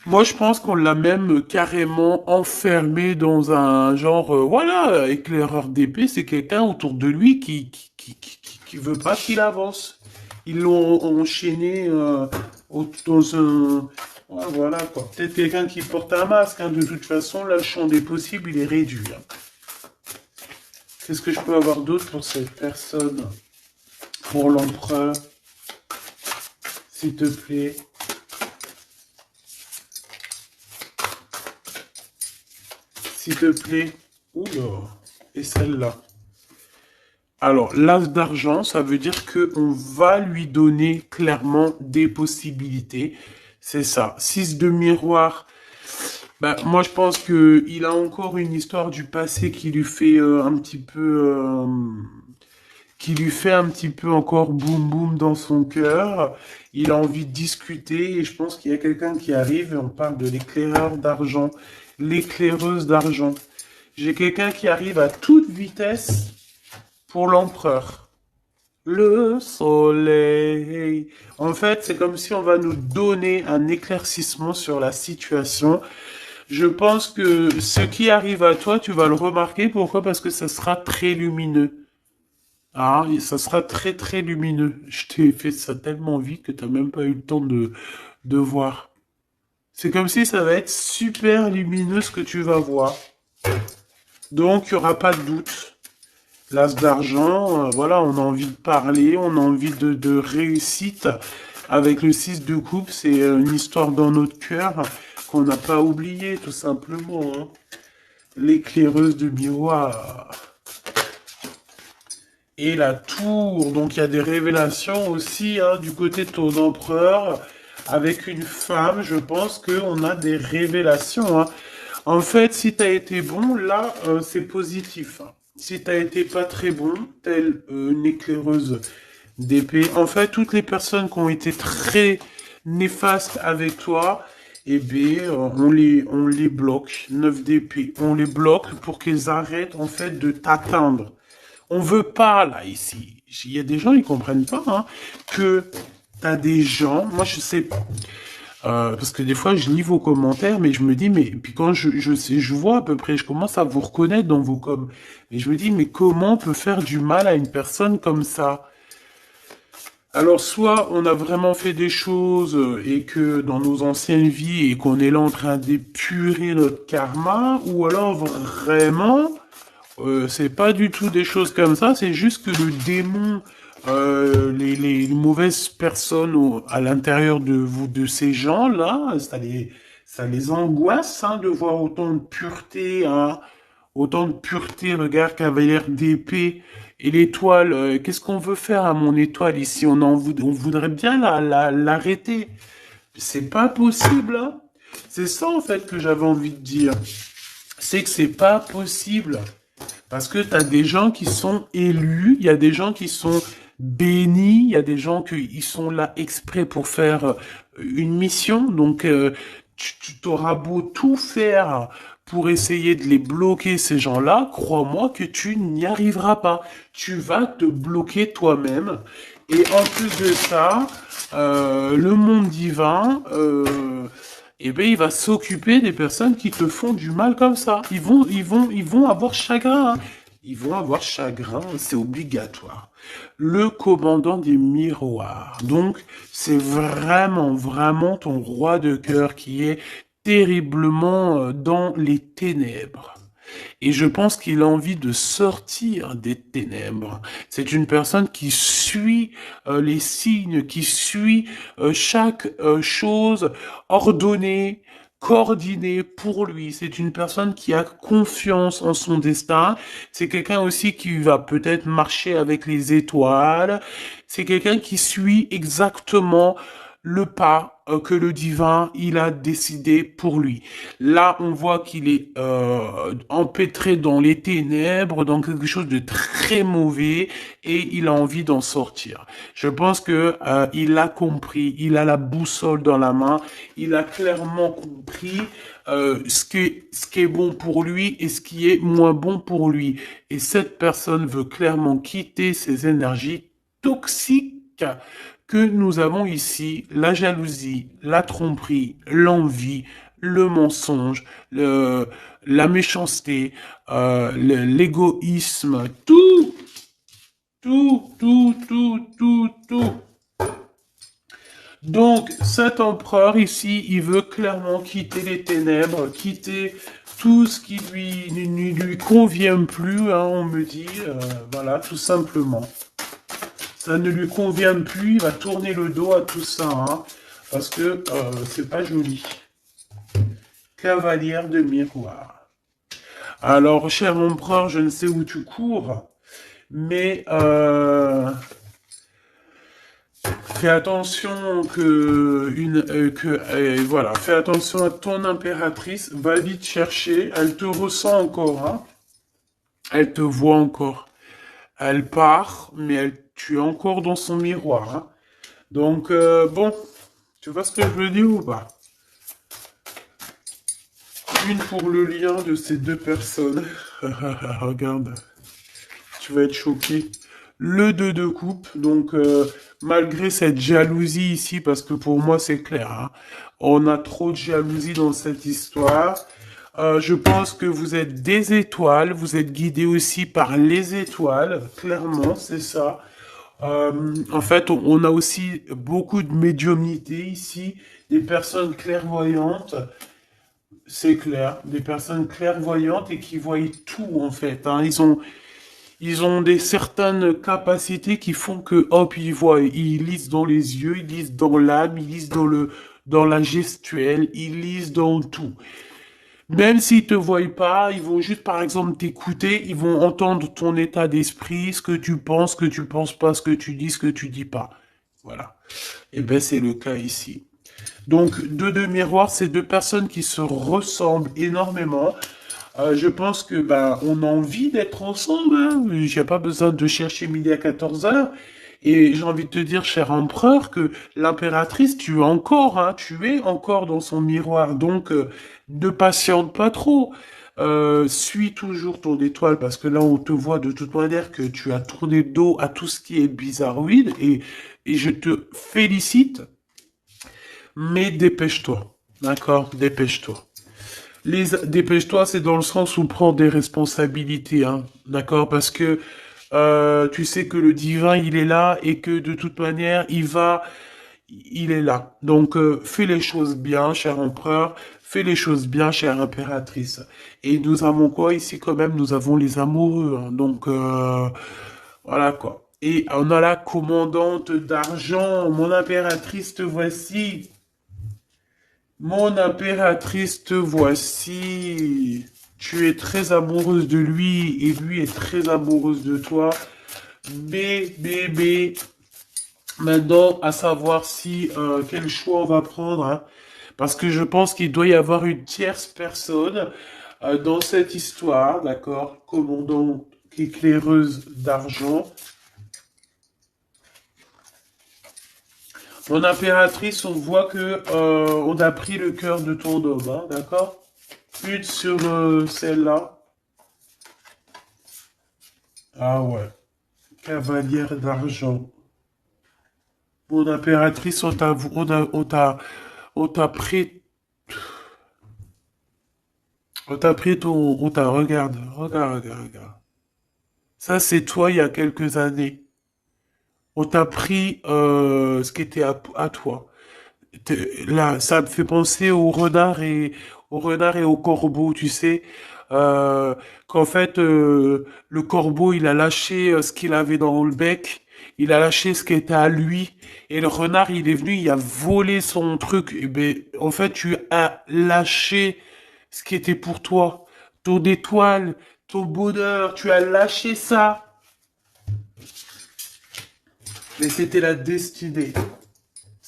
Moi, je pense qu'on l'a même carrément enfermé dans un genre, voilà, éclaireur d'épée, c'est quelqu'un autour de lui qui veut pas qu'il avance. Ils l'ont enchaîné dans un... Ouais, voilà, quoi. Peut-être quelqu'un qui porte un masque, hein. De toute façon, là, le champ des possibles, il est réduit, hein. Qu'est-ce que je peux avoir d'autre pour cette personne? Pour l'empereur, s'il te plaît. S'il te plaît. Oula. Et celle-là. Alors, l'as d'argent, ça veut dire que on va lui donner clairement des possibilités. C'est ça. 6 de miroir. Bah, moi, je pense que il a encore une histoire du passé qui lui fait un petit peu, qui lui fait un petit peu encore boum boum dans son cœur. Il a envie de discuter et je pense qu'il y a quelqu'un qui arrive et on parle de l'éclaireur d'argent, l'éclaireuse d'argent. J'ai quelqu'un qui arrive à toute vitesse pour l'empereur. Le soleil. En fait, c'est comme si on va nous donner un éclaircissement sur la situation. Je pense que ce qui arrive à toi, tu vas le remarquer. Pourquoi? Parce que ça sera très lumineux. Ah, et ça sera très très lumineux. Je t'ai fait ça tellement vite que t'as même pas eu le temps de voir. C'est comme si ça va être super lumineux ce que tu vas voir. Donc, il n'y aura pas de doute. L'as d'argent, voilà, on a envie de parler, on a envie de réussite. Avec le 6 de coupe, c'est une histoire dans notre cœur qu'on n'a pas oublié, tout simplement, hein. L'éclaireuse de miroir. Et la tour, donc il y a des révélations aussi, hein, du côté de ton empereur. Avec une femme, je pense qu'on a des révélations, hein. En fait, si t'as été bon, là, c'est positif, hein. Si t'as été pas très bon, telle une éclaireuse d'épée, en fait, toutes les personnes qui ont été très néfastes avec toi, eh bien, on les bloque, 9 d'épée, on les bloque pour qu'ils arrêtent, en fait, de t'atteindre. On veut pas, là, ici. Il y a des gens, ils comprennent pas, hein, que t'as des gens, moi, je sais pas. Parce que des fois, je lis vos commentaires, mais je me dis, mais puis quand je vois à peu près, je commence à vous reconnaître dans vos coms. Et je me dis, mais comment on peut faire du mal à une personne comme ça? Alors, soit on a vraiment fait des choses et que dans nos anciennes vies et qu'on est là en train d'épurer notre karma, ou alors vraiment, c'est pas du tout des choses comme ça, c'est juste que le démon, les mauvaises personnes à l'intérieur de vous, de ces gens-là, ça les angoisse, hein, de voir autant de pureté, hein, autant de pureté, regarde, cavalière d'épée. Et l'étoile, qu'est-ce qu'on veut faire à mon étoile ici? On voudrait bien l'arrêter. C'est pas possible, hein. C'est ça, en fait, que j'avais envie de dire. C'est que c'est pas possible. Parce que tu as des gens qui sont élus, il y a des gens qui sont bénis, il y a des gens qui sont là exprès pour faire une mission. Donc, tu t'auras beau tout faire pour essayer de les bloquer, ces gens-là, crois-moi que tu n'y arriveras pas. Tu vas te bloquer toi-même. Et en plus de ça, le monde divin, eh ben, il va s'occuper des personnes qui te font du mal comme ça. Ils vont avoir chagrin, hein. Ils vont avoir chagrin, c'est obligatoire. Le commandant des miroirs. Donc, c'est vraiment, vraiment ton roi de cœur qui est terriblement dans les ténèbres. Et je pense qu'il a envie de sortir des ténèbres. C'est une personne qui suit les signes, qui suit chaque chose ordonnée, coordonnée pour lui. C'est une personne qui a confiance en son destin. C'est quelqu'un aussi qui va peut-être marcher avec les étoiles. C'est quelqu'un qui suit exactement le pas que le divin, il a décidé pour lui. Là, on voit qu'il est empêtré dans les ténèbres, dans quelque chose de très mauvais, et il a envie d'en sortir. Je pense que il a compris, il a la boussole dans la main, il a clairement compris ce qui est bon pour lui et ce qui est moins bon pour lui. Et cette personne veut clairement quitter ces énergies toxiques que nous avons ici, la jalousie, la tromperie, l'envie, le mensonge, la méchanceté, l'égoïsme, tout. Donc, cet empereur ici, il veut clairement quitter les ténèbres, quitter tout ce qui ne lui convient plus, hein, on me dit, voilà, tout simplement. Ça ne lui convient plus, il va tourner le dos à tout ça, hein, parce que c'est pas joli. Cavalière de miroir. Alors, cher empereur, je ne sais où tu cours, mais fais attention voilà, fais attention à ton impératrice, va vite chercher, elle te ressent encore, hein, elle te voit encore, elle part, mais tu es encore dans son miroir, hein. Donc bon, tu vois ce que je veux dire ou pas? Une pour le lien de ces deux personnes. Regarde, tu vas être choqué. Le 2 de coupe, donc malgré cette jalousie ici, parce que pour moi c'est clair, hein, on a trop de jalousie dans cette histoire. Je pense que vous êtes des étoiles, vous êtes guidés aussi par les étoiles, clairement, c'est ça. En fait, on a aussi beaucoup de médiumnité ici, des personnes clairvoyantes, c'est clair, des personnes clairvoyantes et qui voient tout en fait, hein. Ils ont des certaines capacités qui font que, hop, ils voient, ils lisent dans les yeux, ils lisent dans l'âme, ils lisent dans la gestuelle, ils lisent dans tout. Même s'ils te voient pas, ils vont juste, par exemple, t'écouter, ils vont entendre ton état d'esprit, ce que tu penses pas, ce que tu dis, ce que tu dis pas. Voilà. Et ben, c'est le cas ici. Donc, deux miroirs, c'est deux personnes qui se ressemblent énormément. Je pense que ben on a envie d'être ensemble. Hein. J'ai pas besoin de chercher midi à 14 heures. Et j'ai envie de te dire, cher empereur, que l'impératrice, tu es encore dans son miroir. Donc, ne patiente pas trop. Suis toujours ton étoile parce que là, on te voit de toute manière que tu as tourné le dos à tout ce qui est bizarroïde et je te félicite, mais dépêche-toi. D'accord? Dépêche-toi. Dépêche-toi, c'est dans le sens où prends des responsabilités, hein, d'accord? Parce que tu sais que le divin, il est là et que de toute manière, il est là. Donc, fais les choses bien, cher empereur, fais les choses bien, chère impératrice. Et nous avons quoi ici quand même? Nous avons les amoureux, hein. Donc, voilà quoi. Et on a la commandante d'argent, mon impératrice, te voici. Mon impératrice, te voici. Tu es très amoureuse de lui et lui est très amoureuse de toi. Bébé. Maintenant, à savoir si quel choix on va prendre, hein. Parce que je pense qu'il doit y avoir une tierce personne dans cette histoire, d'accord? Commandant éclaireuse d'argent. Mon impératrice, on voit que on a pris le cœur de ton homme, hein, d'accord? Une sur celle-là. Ah ouais. Cavalière d'argent. Mon impératrice, on t'a pris, regarde. Ça, c'est toi il y a quelques années. On t'a pris ce qui était à toi. Là, ça me fait penser au renard et au corbeau, tu sais, qu'en fait le corbeau il a lâché ce qu'il avait dans le bec, il a lâché ce qui était à lui, et le renard il est venu, il a volé son truc. Et ben, en fait, tu as lâché ce qui était pour toi, ton étoile, ton bonheur, tu as lâché ça, mais c'était la destinée.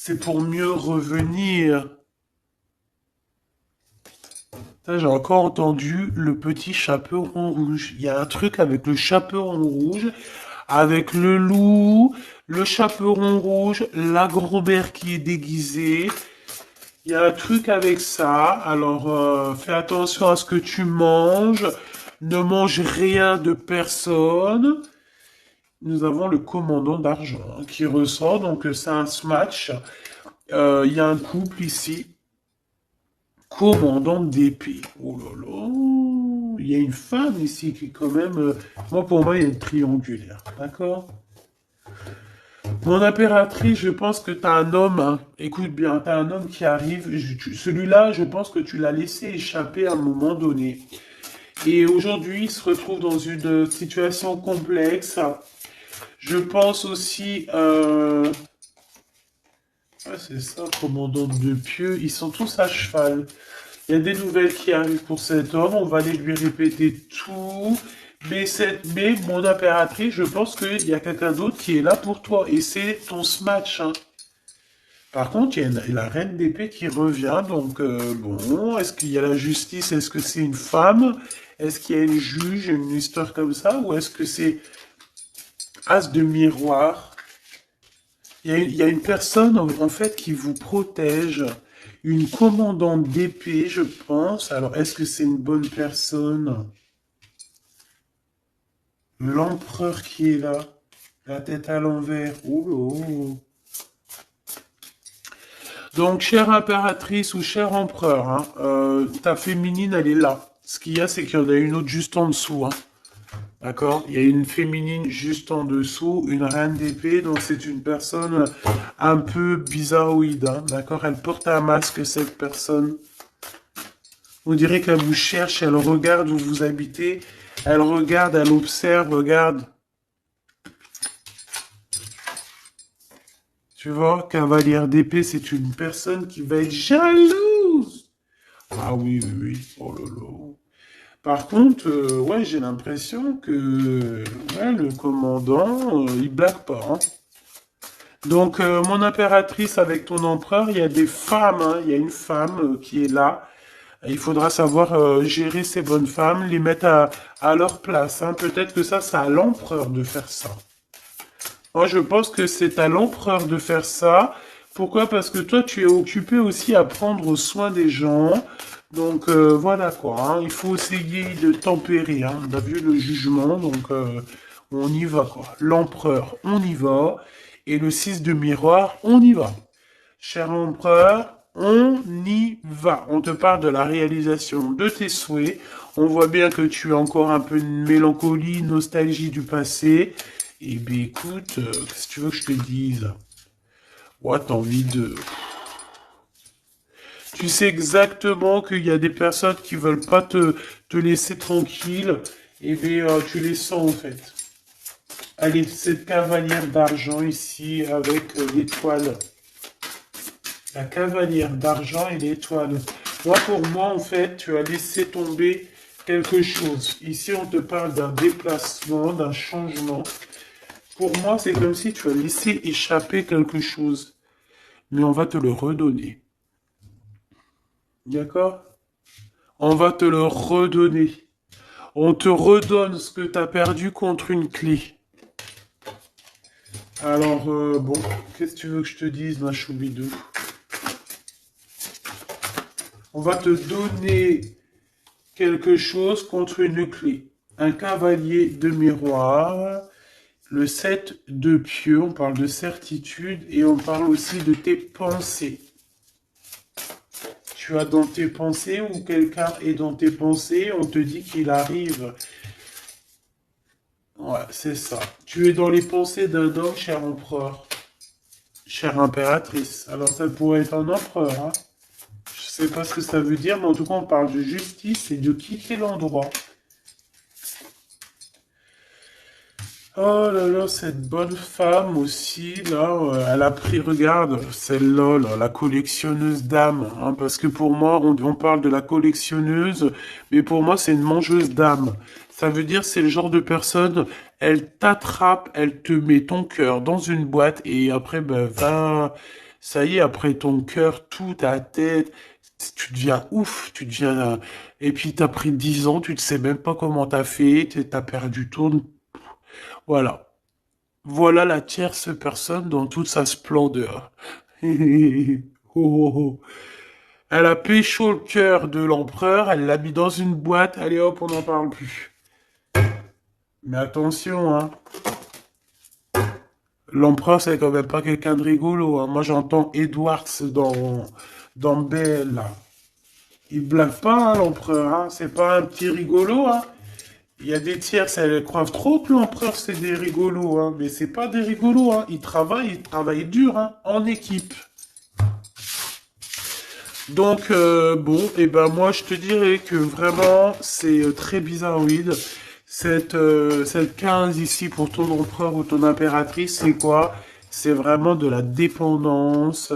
c'est pour mieux revenir. Ça, j'ai encore entendu le petit chaperon rouge. Il y a un truc avec le chaperon rouge, avec le loup, le chaperon rouge, la grand-mère qui est déguisée. Il y a un truc avec ça. Alors, fais attention à ce que tu manges. Ne mange rien de personne. Nous avons le commandant d'argent qui ressort. Donc, c'est un match. Il y a un couple ici. Commandant d'épée. Oh là là. Il y a une femme ici qui quand même... moi, pour moi, il y a une triangulaire. D'accord? Mon impératrice, je pense que tu as un homme, hein. Écoute bien, tu as un homme qui arrive. Celui-là, je pense que tu l'as laissé échapper à un moment donné. Et aujourd'hui, il se retrouve dans une situation complexe. Je pense aussi... ouais, c'est ça, commandant de pieux. Ils sont tous à cheval. Il y a des nouvelles qui arrivent pour cet homme. On va aller lui répéter tout. Mais mon impératrice, je pense qu'il y a quelqu'un d'autre qui est là pour toi. Et c'est ton smash, hein. Par contre, il y a la reine d'épée qui revient. Donc, bon, est-ce qu'il y a la justice? Est-ce que c'est une femme? Est-ce qu'il y a une juge, une histoire comme ça? Ou est-ce que c'est as de miroir? Il y a une personne, en fait, qui vous protège. Une commandante d'épée, je pense. Alors, est-ce que c'est une bonne personne? L'empereur qui est là, la tête à l'envers. Oh là. Donc, chère impératrice ou cher empereur, hein, ta féminine, elle est là. Ce qu'il y a, c'est qu'il y en a une autre juste en dessous. Hein. D'accord? Il y a une féminine juste en dessous, une reine d'épée, donc c'est une personne un peu bizarroïde. Hein, d'accord? Elle porte un masque, cette personne. On dirait qu'elle vous cherche, elle regarde où vous habitez, elle regarde, elle observe, regarde. Tu vois, cavalière d'épée, c'est une personne qui va être jalouse. Ah oui, oui, oui. Oh là là. Par contre, ouais, j'ai l'impression que ouais, le commandant, il blague pas. Hein. Donc, mon impératrice avec ton empereur, il y a des femmes. Hein. Il y a une femme qui est là. Il faudra savoir gérer ces bonnes femmes, les mettre à leur place. Hein. Peut-être que ça, c'est à l'empereur de faire ça. Moi, je pense que c'est à l'empereur de faire ça. Pourquoi? Parce que toi, tu es occupé aussi à prendre soin des gens. Donc, voilà quoi. Hein. Il faut essayer de tempérer. Hein. On a vu le jugement, donc on y va quoi. L'empereur, on y va. Et le 6 de miroir, on y va. Cher empereur, on y va. On te parle de la réalisation de tes souhaits. On voit bien que tu as encore un peu de mélancolie, nostalgie du passé. Eh bien, écoute, qu'est-ce que tu veux que je te dise? Ouais, t'as envie de... Tu sais exactement qu'il y a des personnes qui veulent pas te laisser tranquille. Eh bien, tu les sens, en fait. Allez, cette cavalière d'argent ici, avec l'étoile. La cavalière d'argent et l'étoile. Moi, pour moi, en fait, tu as laissé tomber quelque chose. Ici, on te parle d'un déplacement, d'un changement. Pour moi, c'est comme si tu as laissé échapper quelque chose. Mais on va te le redonner. D'accord? On va te le redonner. On te redonne ce que tu as perdu contre une clé. Alors, bon, qu'est-ce que tu veux que je te dise, ma choubidou? On va te donner quelque chose contre une clé. Un cavalier de miroir. Le 7 de pieux, on parle de certitude et on parle aussi de tes pensées. Tu as dans tes pensées ou quelqu'un est dans tes pensées, on te dit qu'il arrive. Ouais, c'est ça. Tu es dans les pensées d'un homme, cher empereur, chère impératrice. Alors ça pourrait être un empereur, hein. Je sais pas ce que ça veut dire, mais en tout cas on parle de justice et de quitter l'endroit. Oh là là, cette bonne femme aussi, là, elle a pris, regarde, celle-là, là, la collectionneuse d'âmes, hein, parce que pour moi, on parle de la collectionneuse, mais pour moi, c'est une mangeuse d'âmes. Ça veut dire, c'est le genre de personne, elle t'attrape, elle te met ton cœur dans une boîte, et après, ben, va, Ça y est, après ton cœur, tout, ta tête, tu deviens ouf, tu deviens... Et puis t'as pris 10 ans, tu ne sais même pas comment t'as fait, t'as perdu tout. Voilà. Voilà la tierce personne dans toute sa splendeur. Oh, oh, oh. Elle a pécho le cœur de l'empereur, elle l'a mis dans une boîte, allez hop, on n'en parle plus. Mais attention, hein. L'empereur, c'est quand même pas quelqu'un de rigolo, hein. Moi, j'entends Edwards dans Belle, là. Il bluffe pas, hein, l'empereur, hein. C'est pas un petit rigolo, hein. Il y a des tierces, elles croient trop que l'empereur, c'est des rigolos, hein. Mais c'est pas des rigolos, hein. Ils travaillent dur, hein, en équipe. Donc, bon, et ben moi, je te dirais que vraiment, c'est très bizarroïde. Cette 15 ici pour ton empereur ou ton impératrice, c'est quoi? C'est vraiment de la dépendance.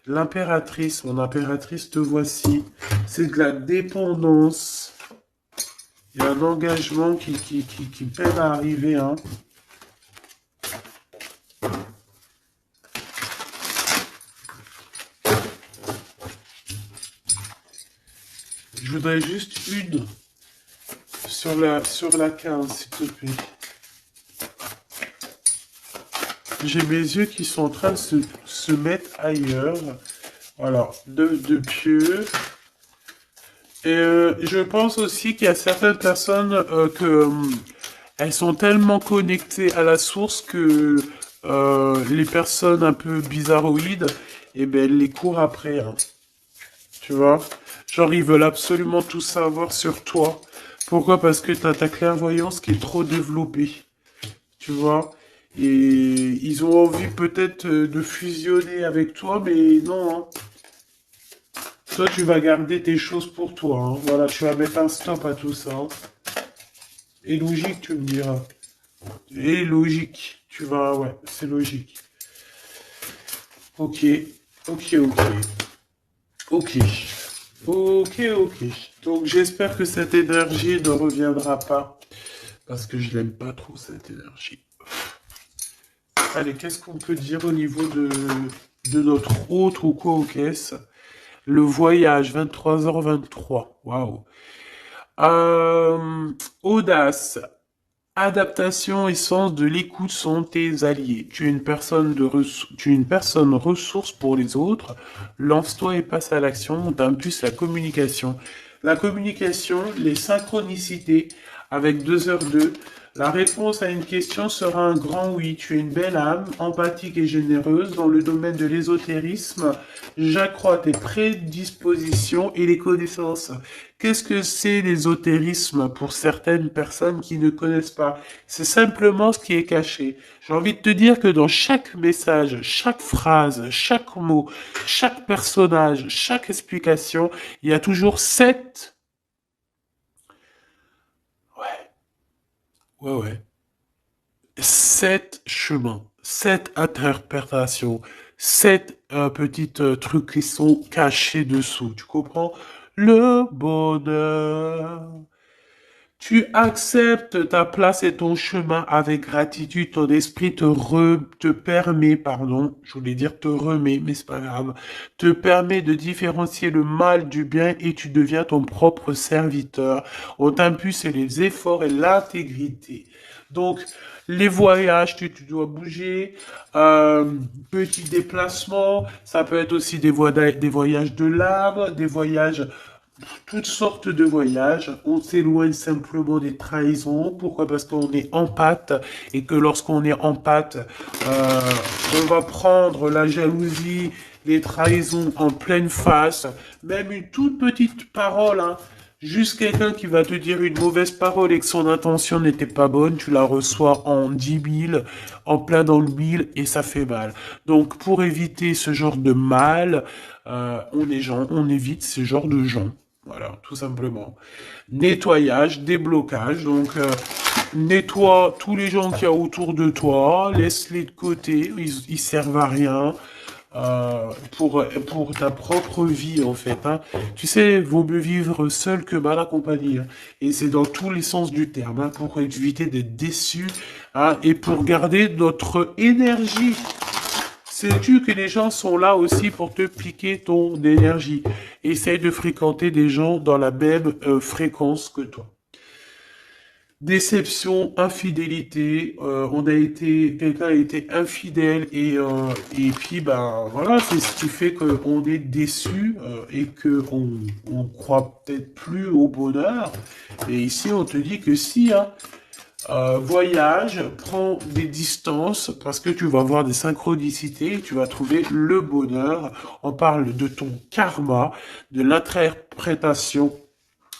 L'impératrice, mon impératrice, te voici. C'est de la dépendance. Il y a un engagement qui peine à arriver, hein. Je voudrais juste une sur la 15, s'il te plaît. J'ai mes yeux qui sont en train de se mettre ailleurs. Voilà, de pieux. Et je pense aussi qu'il y a certaines personnes elles sont tellement connectées à la source que les personnes un peu bizarroïdes, eh ben, elles les courent après, hein. Tu vois? Genre, ils veulent absolument tout savoir sur toi. Pourquoi? Parce que t'as ta clairvoyance qui est trop développée. Tu vois? Et ils ont envie peut-être de fusionner avec toi, mais non, hein. Toi, tu vas garder tes choses pour toi, hein. Voilà, tu vas mettre un stop à tout ça, hein. Et logique, tu me diras. Et logique. Tu vas, ouais, c'est logique. Ok, ok, ok. Ok. Ok, ok. Donc j'espère que cette énergie ne reviendra pas. Parce que je l'aime pas trop, cette énergie. Allez, qu'est-ce qu'on peut dire au niveau de notre autre ou quoi aux caisses? Le voyage, 23h23. Waouh. Audace. Adaptation et sens de l'écoute sont tes alliés. Tu es une personne ressource pour les autres. Lance-toi et passe à l'action. T'impulse la communication. La communication, les synchronicités avec 2h2. La réponse à une question sera un grand oui. Tu es une belle âme, empathique et généreuse. Dans le domaine de l'ésotérisme, j'accrois tes prédispositions et les connaissances. Qu'est-ce que c'est l'ésotérisme pour certaines personnes qui ne connaissent pas? C'est simplement ce qui est caché. J'ai envie de te dire que dans chaque message, chaque phrase, chaque mot, chaque personnage, chaque explication, il y a toujours ouais, ouais, 7 chemins, 7 interprétations, 7 petites trucs qui sont cachés dessous. Tu comprends? Le bonheur. Tu acceptes ta place et ton chemin avec gratitude. Ton esprit te permet, pardon, je voulais dire te remet, mais c'est pas grave, te permet de différencier le mal du bien et tu deviens ton propre serviteur. On t'impulse les efforts et l'intégrité. Donc, les voyages, tu dois bouger, petits déplacements, ça peut être aussi des voyages de l'âme, des voyages toutes sortes de voyages. On s'éloigne simplement des trahisons. Pourquoi? Parce qu'on est en pâte et que lorsqu'on est en pâte, euh, on va prendre la jalousie, les trahisons en pleine face. Même une toute petite parole, hein. Juste quelqu'un qui va te dire une mauvaise parole et que son intention n'était pas bonne, tu la reçois en 10 000, en plein dans le mille et ça fait mal. Donc pour éviter ce genre de mal, on évite ce genre de gens. Voilà, tout simplement. Nettoyage, déblocage. Donc, nettoie tous les gens qu'il y a autour de toi. Laisse-les de côté. Ils servent à rien. Pour ta propre vie, en fait, hein. Tu sais, vaut mieux vivre seul que mal accompagné, hein. Et c'est dans tous les sens du terme, hein, pour éviter d'être déçu, hein, et pour garder notre énergie. Sais-tu que les gens sont là aussi pour te piquer ton énergie? Essaye de fréquenter des gens dans la même fréquence que toi. Déception, infidélité, quelqu'un a été infidèle et puis ben voilà, c'est ce qui fait qu'on est déçu et que on croit peut-être plus au bonheur. Et ici, on te dit que si, hein, voyage, prends des distances parce que tu vas voir des synchronicités, tu vas trouver le bonheur. On parle de ton karma, de l'interprétation.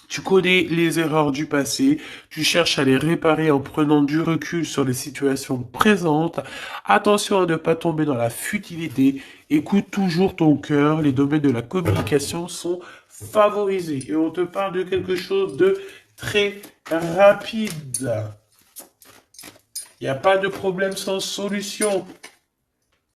Tu connais les erreurs du passé, tu cherches à les réparer en prenant du recul sur les situations présentes. Attention à ne pas tomber dans la futilité. Écoute toujours ton cœur. Les domaines de la communication sont favorisés. Et on te parle de quelque chose de très rapide. Il n'y a pas de problème sans solution.